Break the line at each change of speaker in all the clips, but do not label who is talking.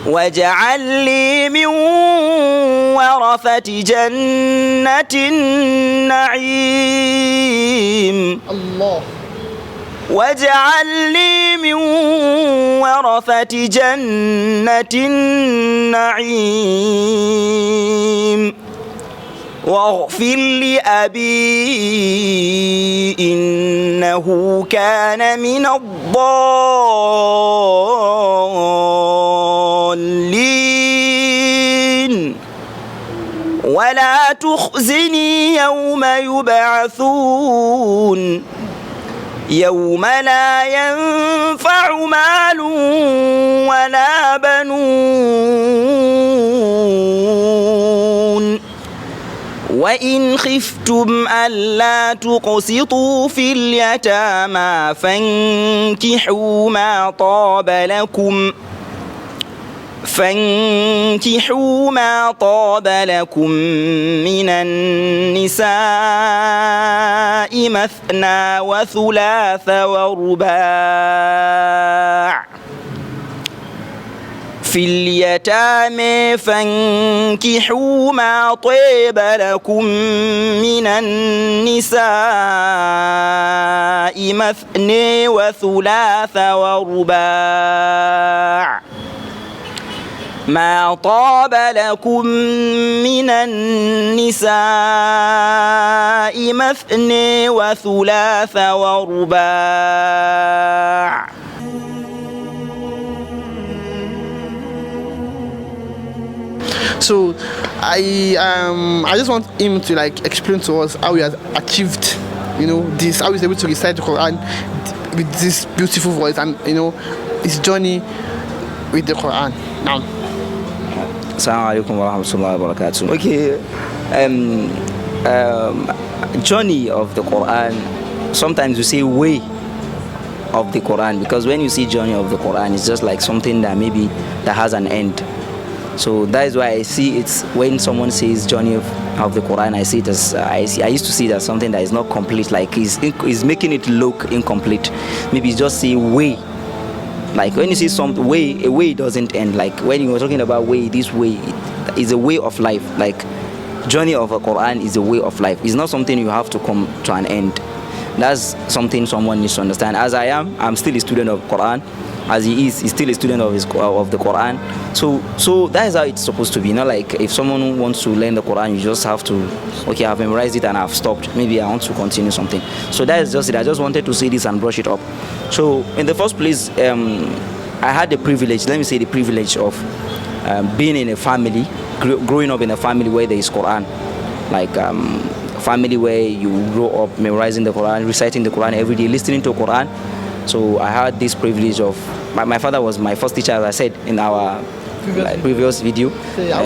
واجعل لي من ورثة جنة النعيم
الله.
واجعل لي من ورثة جنة النعيم واغفر لأبي إنه كان من الضالين ولا تخزني يوم يبعثون يوم لا ينفع مال ولا بنون وإن خفتم ألا تقسطوا في اليتامى فانكحوا ما طاب لكم من النساء مثنى وثلاث ورباع في اليتامى فانكحوا ما طيب لكم من النساء مثنى وثلاث ورباع ما طاب لكم من النساء مثنى وثلاث ورباع.
So I just want him to like explain to us how he has achieved, this, how he's able to recite the Quran with this beautiful voice, and his journey with the Quran. Now,
Assalamu alaikum wa rahmatullahi wa barakatuh. Okay, journey of the Quran. Sometimes you say way of the Quran, because when you see journey of the Quran, it's just like something that maybe that has an end. So that is why I see it's when someone says journey of the Quran, I see it as I used to see it as something that is not complete, like he's making it look incomplete. Maybe just say way. Like when you see some way, a way doesn't end. Like when you were talking about way, this way is a way of life. Like journey of the Quran is a way of life. It's not something you have to come to an end. That's something someone needs to understand. As I'm still a student of Quran. As he's still a student of the Quran. So that is how it's supposed to be. Not like if someone wants to learn the Quran, you just have to, okay, I've memorized it and I've stopped. Maybe I want to continue something. So that is just it. I just wanted to say this and brush it up. So in the first place, I had the privilege, let me say the privilege of being in a family, growing up in a family where there is Quran. Like a family where you grow up memorizing the Quran, reciting the Quran every day, listening to Quran. So I had this privilege of, my father was my first teacher, as I said in our previous video.
So I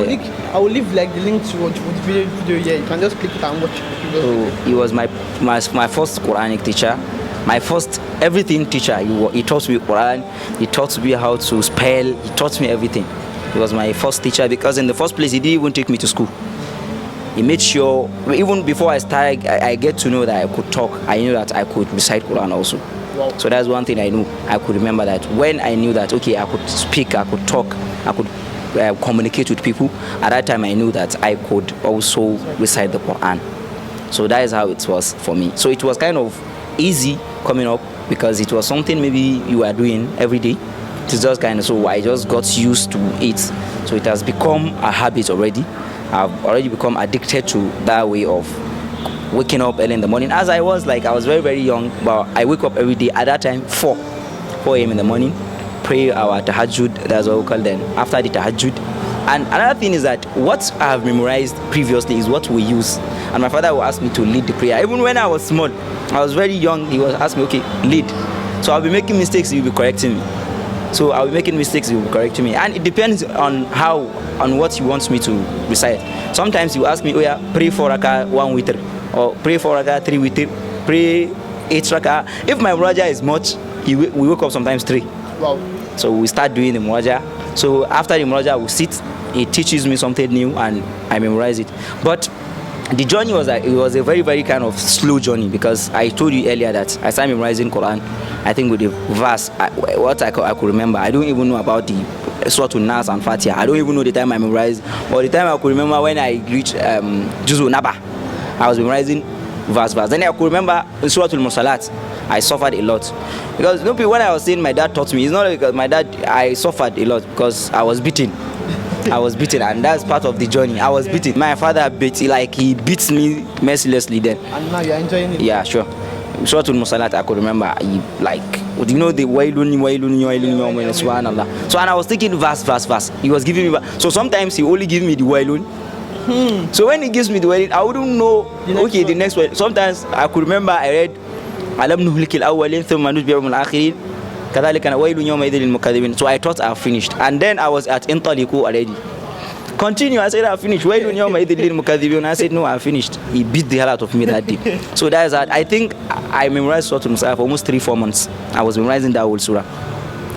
will leave like the link to watch the video here. You can just click it and watch the previous video.
He was my first Quranic teacher, my first everything teacher. He taught me Quran, he taught me how to spell, he taught me everything. He was my first teacher because in the first place he didn't even take me to school. He made sure, even before I started, I get to know that I could talk. I knew that I could recite Quran also.
Wow.
So that's one thing I knew. I could remember that when I knew that, okay, I could speak, I could talk, I could communicate with people. At that time, I knew that I could also recite the Quran. So that is how it was for me. So it was kind of easy coming up because it was something maybe you were doing every day. It's just kind of, so I just got used to it. So it has become a habit already. I've already become addicted to that way of waking up early in the morning. As I was very, very young, but I wake up every day at that time, 4 a.m. in the morning, pray our tahajjud, that's what we call them, after the tahajjud. And another thing is that what I have memorized previously is what we use. And my father will ask me to lead the prayer. Even when I was small, I was very young, he was asking me, okay, lead. So I'll be making mistakes, he'll be correcting me. So I'll be making mistakes, he will be correcting me. And it depends on what he wants me to recite. Sometimes he will ask me, oh yeah, pray 4 rakah, 1 witr. Or pray 4 rakah, 3 witr. Pray 8 rakah. If my muraja is much, we wake up sometimes 3.
Wow.
So we start doing the muraja. So after the muraja, we sit. He teaches me something new and I memorize it. But the journey was it was a very, very kind of slow journey because I told you earlier that I started memorizing Quran. I think with the verse, what I could remember. I don't even know about the Surah Nas and Fatiha. I don't even know the time I memorized, or the time I could remember when I reached Juzu Naba. I was memorizing verse. Then I could remember in Surah Al-Mursalat. I suffered a lot because when I was saying my dad taught me, it's not because my dad, I suffered a lot because I was beaten. And that's part of the journey. I was beaten. My father he beats me mercilessly then.
And now you're enjoying it?
Yeah, sure. Surah Al-Musalat, I could remember, the wailun, subhanallah. So, and I was taking verse. He was giving me so sometimes he only give me the wailun. So when he gives me the wailun, I wouldn't know, the next one. Sometimes I could remember I read, Alam nuhlikil awwalin thumma nutbi'uhum al-akhirin. So I thought I finished, and then I was at Intaliku already. Continue, I said I finished. I said no, I finished. He beat the hell out of me that day. So that is that. I think I memorized Surah Al-Musalat for almost 3-4 months. I was memorizing that whole surah.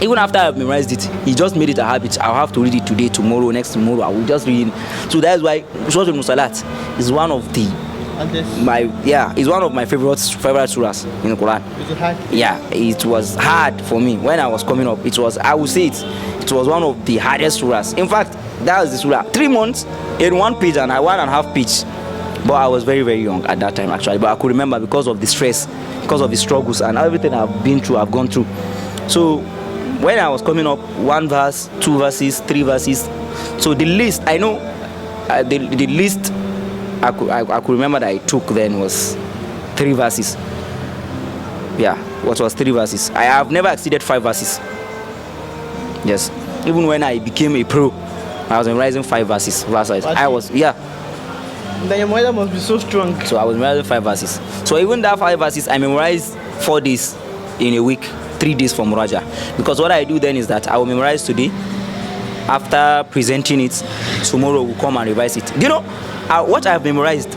Even after I memorized it, he just made it a habit. I'll have to read it today, tomorrow, next tomorrow. I will just read it. So that's why Surah Al-Musalat is one of the it's one of my favorite surahs in the Quran.
Was it hard?
Yeah, it was hard for me when I was coming up. It was one of the hardest surahs. In fact, that was the surah. 3 months in 1 page and 1.5 page. But I was very, very young at that time actually. But I could remember because of the stress, because of the struggles and everything I've gone through. So when I was coming up, 1 verse, 2 verses, 3 verses. So the least I know, the least I could remember that I took then was 3 verses. Yeah, what was 3 verses? I have never exceeded 5 verses. Yes, even when I became a pro, I was memorizing 5 verses. I was,
Then your mother must be so strong.
So I was memorizing 5 verses. So even that 5 verses, I memorized 4 days in a week, 3 days for Muraja. Because what I do then is that I will memorize today. After presenting it, tomorrow we'll come and revise it. You know, what I have memorized,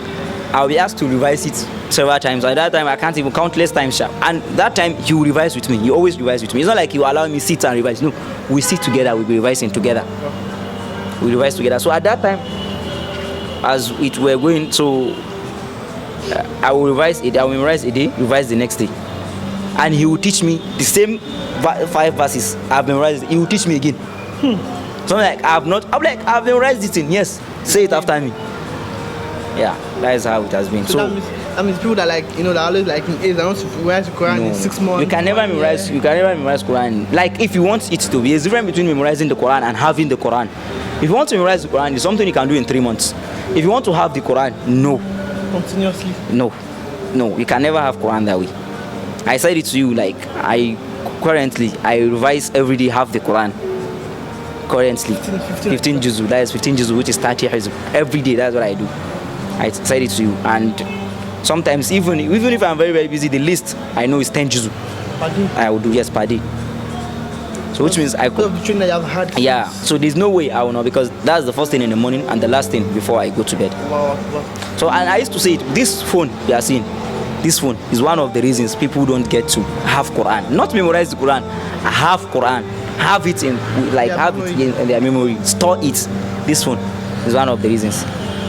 I'll be asked to revise it several times. At that time, I can't even countless times sharp. And that time, he will revise with me. He always revise with me. It's not like he will allow me sit and revise. No, we sit together. We'll be revising together. We revise together. So at that time, as it were going, so I will revise it. I will memorize a day, revise the next day, and he will teach me the same 5 verses I've memorized. He will teach me again. So I've memorized it in. Yes, say it after me. Yeah, that is how it has been.
So that means people that that always in they want to memorize the Quran in 6 months.
You can never memorize Quran. Like if you want it to be, there's a difference between memorizing the Quran and having the Quran. If you want to memorize the Quran, it's something you can do in 3 months. If you want to have the Quran, no.
Continuously?
No, you can never have Quran that way. I said it to you, I revise every day, have the Quran. Currently, 15 juzu, that is 15 juzu, which is 30 hizb. Every day, that's what I do. I said it to you. And sometimes, even if I'm very, very busy, the least I know is 10 juzu.
Per day?
I will do, yes, per day. So which means I could.
The training that you have had.
Yeah. So there's no way I will know, because that's the first thing in the morning and the last thing before I go to bed.
Wow.
So and I used to say it, this phone you are seeing, this phone is one of the reasons people don't get to have Quran. Not memorize the Quran, have Quran. Have it in their memory. Store it. This phone is one of the reasons.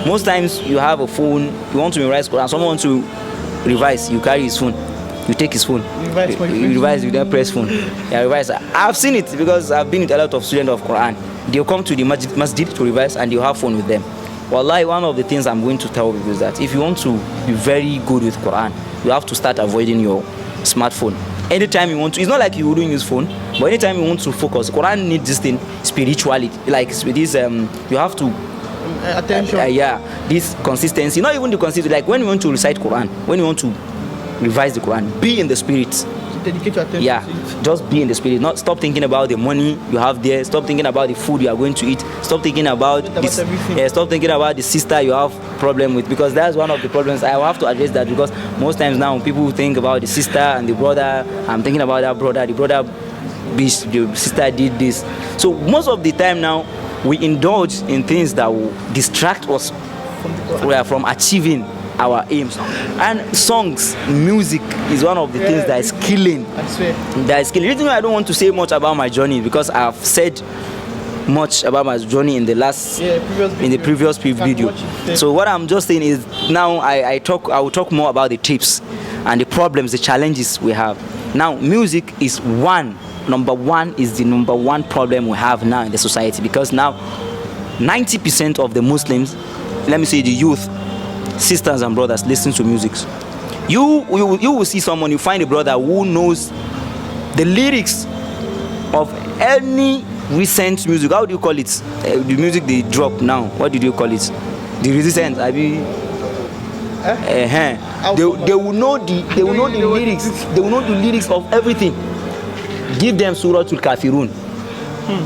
Most times you have a phone, you want to memorize Quran, someone wants to revise, you carry his phone. You take his phone. You revise, you then press phone. Yeah, revise. I've seen it because I've been with a lot of students of Quran. They'll come to the masjid to revise and they'll have phone with them. Wallahi, one of the things I'm going to tell people is that if you want to be very good with Quran, you have to start avoiding your smartphone. Anytime you want to, it's not like you wouldn't use phone, but anytime you want to focus, Quran needs this thing spiritually. Like with this, you have to
attention.
This consistency. Not even the consistency. Like when you want to recite Quran, when you want to revise the Quran, be in the spirit.
Dedicate your attention.
Yeah, just be in the spirit. Not stop thinking about the money you have there. Stop thinking about the food you are going to eat. Stop thinking about this. Stop thinking about the sister you have problem with, because that's one of the problems. I have to address that, because most times now people think about the sister and the brother. I'm thinking about that brother. The brother, the sister did this. So most of the time now we indulge in things that will distract us from achieving our aims. And songs, music is one of the things that is killing.
I swear.
That is killing. The reason why I don't want to say much about my journey, because I've said much about my journey in the previous video. So what I'm just saying is now I will talk more about the tips and the problems, the challenges we have. Now music is one number one is the number one problem we have now in the society, because now 90% of the Muslims, let me say the youth, sisters and brothers, listen to music. You will see someone, you find a brother who knows the lyrics of any recent music. How do you call it? The music they drop now. What did you call it? The recent. I mean, they will know the lyrics. They will know the lyrics of everything. Give them Surah Al-Kafirun.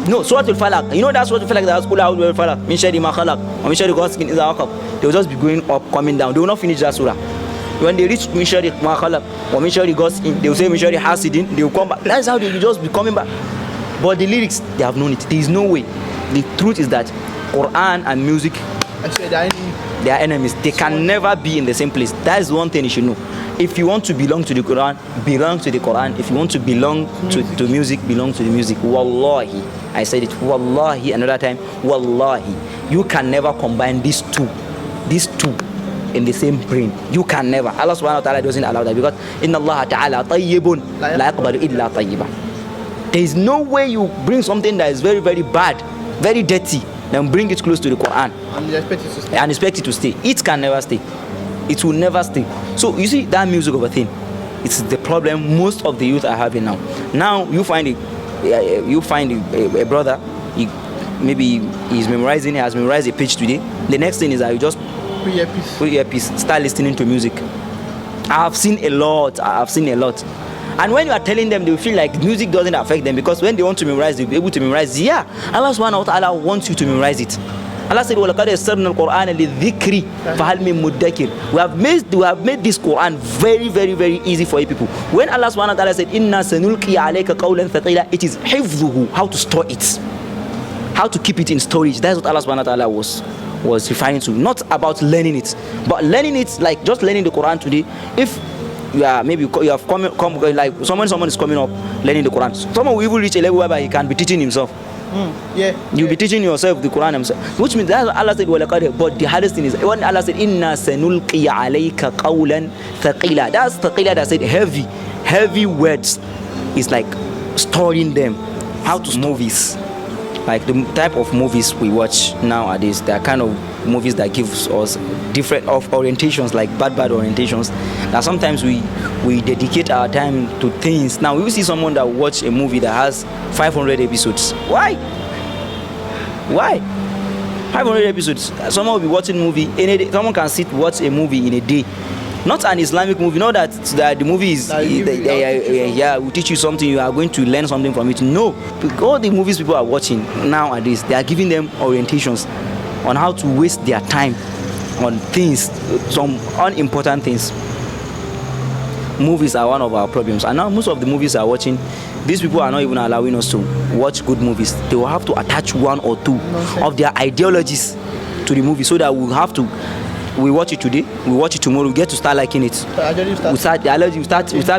No, Surah Al-Falaq. You know that's Surah Al-Falaq. That's Qul a'udhu bi falaq min sharri ma khalaq wa min sharri ghasiqin idha waqab. They will just be going up, coming down. They will not finish that surah. When they reach min sharri ma khalaq wa min sharri ghasiqin, they will say min sharri hasidin. They will come back. That's how they will just be coming back. But the lyrics, they have known it. There is no way. The truth is that Quran and music, they are enemies. They can never be in the same place. That is one thing you should know. If you want to belong to the Quran, belong to the Quran. If you want to belong to music, belong to the music. Wallahi, I said it. Wallahi, another time. Wallahi, you can never combine these two in the same brain. You can never. Allah subhanahu wa ta'ala doesn't allow that, because Inna Allah ta'ala tayyibun la yaqbalu illa tayyiba. There is no way you bring something that is very, very bad, very dirty, then bring it close to the Quran and expect it to stay. It can never stay. It will never stay. So you see that music of a thing, it's the problem most of the youth are having now. Now you find a brother, maybe he's memorizing, he has memorized a page today. The next thing is that you just put earpiece, start listening to music. I have seen a lot. And when you are telling them, they will feel like music doesn't affect them, because when they want to memorize, they'll be able to memorize. Yeah, Allah subhanahu wa ta'ala wants you to memorize it. Allah said, وَلَقَدْ يَسَّرْنَا الْقُرْآنَ لِلذِّكْرِ فَهَلْ مِن مُدَّكِرٍ. We have made this Quran very, very, very easy for you people. When Allah subhanahu wa ta'ala said, إِنَّا سَنُلْقِي عَلَيْكَ قَوْلًا ثَقِيلًا, it is حِفْظُهُ, how to store it, how to keep it in storage. That's what Allah subhanahu wa ta'ala was referring to. Not about learning it, but learning it like just learning the Quran today. If you are, maybe you have come like someone is coming up learning the Quran, someone will even reach a level whereby he can be teaching himself. You'll be teaching yourself the Quran himself, which means that's what Allah said. But the hardest thing is when Allah said, Inna sanulqi alayka qawlan thaqila. That's thaqila, that said heavy words. It's like storing them. How to movies, like the type of movies we watch nowadays, they are kind of movies that gives us different of orientations, like bad orientations. Now sometimes we dedicate our time to things. Now we will see someone that watch a movie that has 500 episodes. Why 500 episodes? Someone will be watching movie in a day. Someone can watch a movie in a day. Not an Islamic movie. Not that the movie is will teach you something, you are going to learn something from it. No, all the movies people are watching nowadays, they are giving them orientations on how to waste their time on things, some unimportant things. Movies are one of our problems, and now most of the movies are watching, these people are not even allowing us to watch good movies. They will have to attach one or two of their ideologies to the movie, so that we watch it today, we watch it tomorrow, we get to start liking it. We start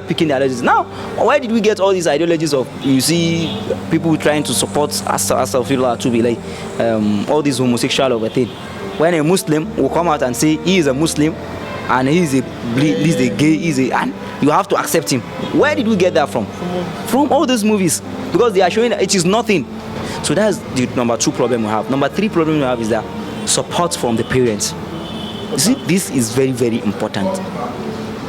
picking the ideologies. Now, where did we get all these ideologies of, you see people trying to support Astaghfirullah to be like all these homosexual of a thing? When a Muslim will come out and say he is a Muslim and he's a gay, and you have to accept him. Where did we get that from? From all these movies, because they are showing that it is nothing. So that's the number 2 problem we have. Number 3 problem we have is that support from the parents. You see, this is very, very important.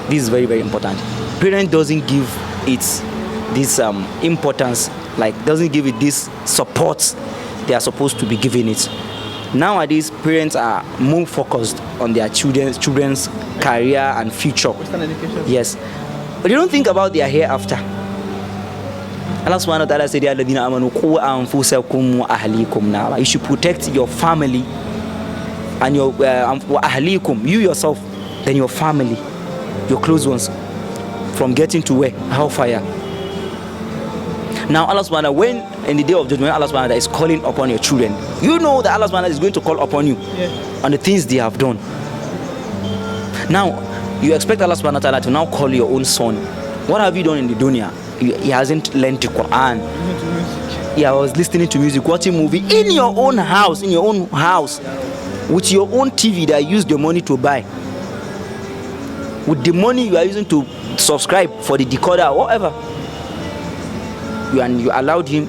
This is very, very important. Parent doesn't give it this importance, like doesn't give it this support they are supposed to be giving it. Nowadays, parents are more focused on their children's career and future. Yes, but they don't think about their hereafter. Allah subhanahu wa ta'ala said, "Ya alladhina amanu qu anfusakum wa ahlikum nara." You should protect your family and your wa ahlikum, you yourself, then your family, your close ones, from getting to where? Hellfire. Now Allah subhanahu wa ta'ala, when in the day of judgment, Allah subhanahu wa ta'ala is calling upon your children, you know that Allah subhanahu wa ta'ala is going to call upon you on the things they have done. Now you expect Allah subhanahu wa ta'ala to now call your own son. What have you done in the dunya? He hasn't learned the Quran. He was listening to music, watching movie in your own house, with your own TV that you used your money to buy, with the money you are using to subscribe for the decoder or whatever. you allowed him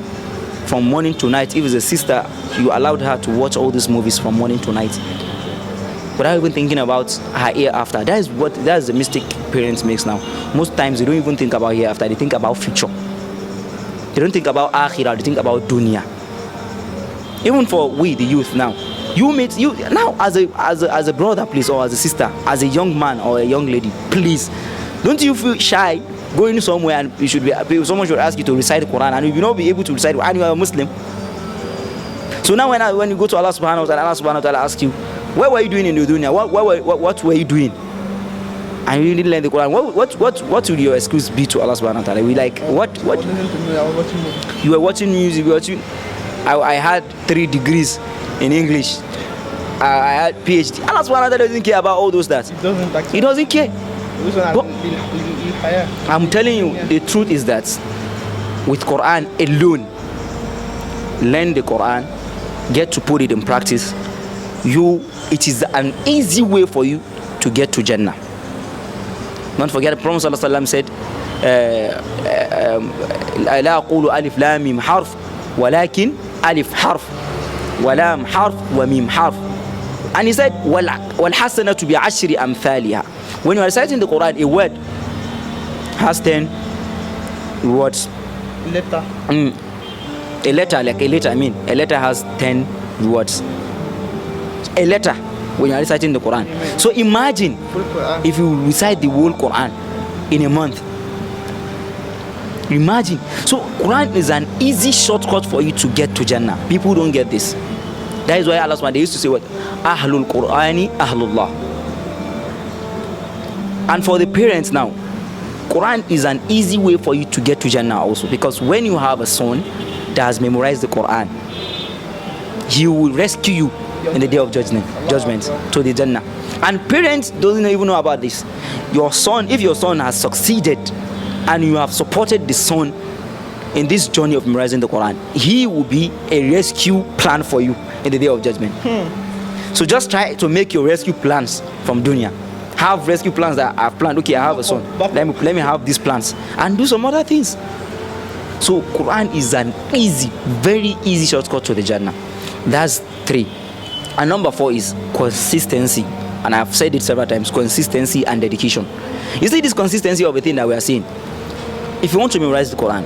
from morning to night. If it's a sister, you allowed her to watch all these movies from morning to night without even thinking about her hereafter. That is the mistake parents makes now. Most times they don't even think about hereafter, they think about future. They don't think about akhirah, they think about dunya. Even for we, the youth now, you now as a brother, please, or as a sister, as a young man or a young lady, please, don't you feel shy going somewhere and someone should ask you to recite the Quran and you will not be able to recite and you are a Muslim. So now when you go to Allah subhanahu wa ta'ala asks you, what were you doing in the dunya? What were you doing? And you didn't learn the Quran. What would your excuse be to Allah subhanahu wa ta'ala? We like, what? You were watching music, I had 3 degrees in English. I had PhD. Allah subhanahu wa ta'ala doesn't care about all those that. He doesn't care. But I'm telling you, the truth is that with Quran alone, learn the Quran, get to put it in practice, it is an easy way for you to get to Jannah. Don't forget the Prophet ﷺ said, لا أقول ألف لام ميم حرف ولكن ألف حرف ولام حرف وميم حرف. And he said, وَالْحَسَنَةُ بِعَشْرِ أَمْثَالِهَا. When you are reciting the Quran, a word has 10 words. A letter has 10 words. A letter when you are reciting the Quran. So imagine if you recite the whole Quran in a month. Imagine. So Quran is an easy shortcut for you to get to Jannah. People don't get this. That is why Allah subhanahu, they used to say what? Ahlul Qur'ani Ahlullah. And for the parents now, Quran is an easy way for you to get to Jannah also, because when you have a son that has memorized the Quran, he will rescue you in the day of judgment to the Jannah. And parents don't even know about this. Your son, if your son has succeeded and you have supported the son in this journey of memorizing the Quran, he will be a rescue plan for you in the day of judgment. So just try to make your rescue plans from dunya. Have rescue plans that I've planned. Okay, I have a son. Let me have these plans and do some other things. So Quran is an easy, very easy shortcut to the Jannah. That's 3. And number 4 is consistency. And I've said it several times, consistency and dedication. You see this consistency of a thing that we are seeing. If you want to memorize the Quran,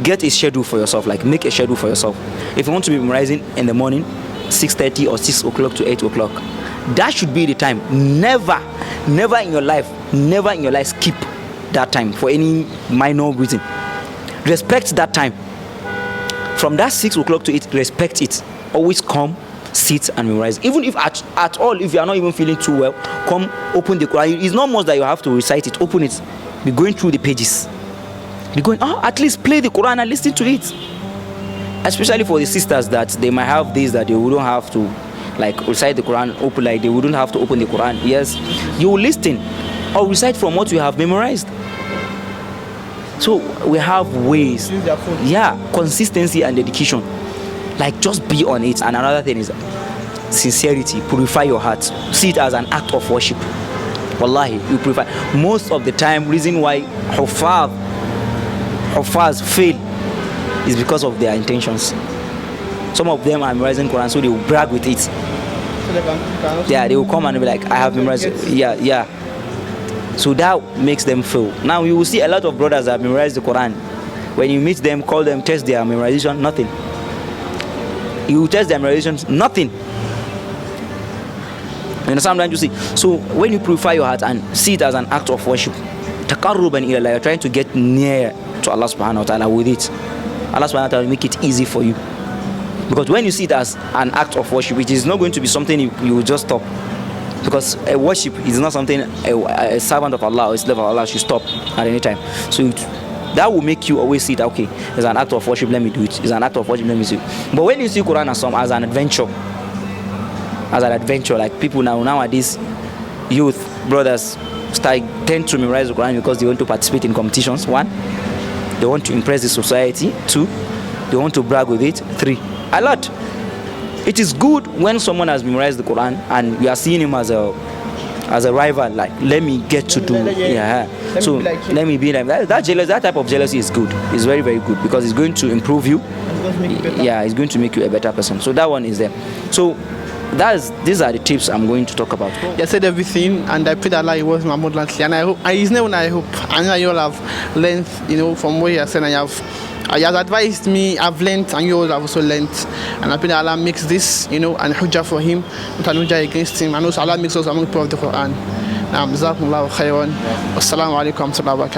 get a schedule for yourself. Make a schedule for yourself. If you want to be memorizing in the morning, 6:30 or 6 o'clock to 8 o'clock, that should be the time. Never in your life skip that time for any minor reason. Respect that time. From that 6 o'clock to 8, respect it. Always come, sit and memorize. Even if at all, if you are not even feeling too well, come open the Quran. It's not much that you have to recite it. Open it. Be going through the pages. Be going, at least play the Quran and listen to it. Especially for the sisters that they might have days that they wouldn't have to recite the Quran open, they wouldn't have to open the Quran. Yes, you will listen or recite from what you have memorized. So we have ways. Yeah, consistency and dedication. Just be on it. And another thing is sincerity. Purify your heart. See it as an act of worship. Wallahi, you purify. Most of the time, reason why Hufaz fail is because of their intentions. Some of them are memorizing Quran, so they will brag with it. Yeah, they will come and be like, I have memorized it. Yeah. So that makes them fail. Now you will see a lot of brothers that memorize the Quran. When you meet them, call them, test their memorization, nothing. You test their memorization, nothing. You understand what I'm trying to say? So when you purify your heart and see it as an act of worship, taqarruban ila Allah, you're trying to get near to Allah subhanahu wa ta'ala with it. Allah subhanahu wa ta'ala will make it easy for you. Because when you see it as an act of worship, it is not going to be something you will just stop. Because a worship is not something a servant of Allah or a slave of Allah should stop at any time. So that will make you always see that, okay, it's an act of worship, let me do it. It's an act of worship, let me see it. But when you see Quran as an adventure, like people nowadays, youth, brothers, tend to memorize the Quran because they want to participate in competitions. 1, they want to impress the society. 2, they want to brag with it. 3, a lot. It is good when someone has memorized the Quran and we are seeing him as a as a rival, like let me get to do, so let me be like that. That type of jealousy is good. It's very, very good, because it's going to improve you. It's going to make you a better person. So that one is there. So these are the tips I'm going to talk about.
You said everything, and I pray that Allah was my abundantly, and I hope, and His name, I hope, and you all have learned, from what He has said, and He has advised me, I've learned, and you all have also learned. And I pray that Allah makes this, an hujjah for Him, not an hujjah against Him, and also Allah makes us among the people of the Quran. Jazakumullahu khairan. Wassalamu alaikum wa rahmatullahi wa barakatuh.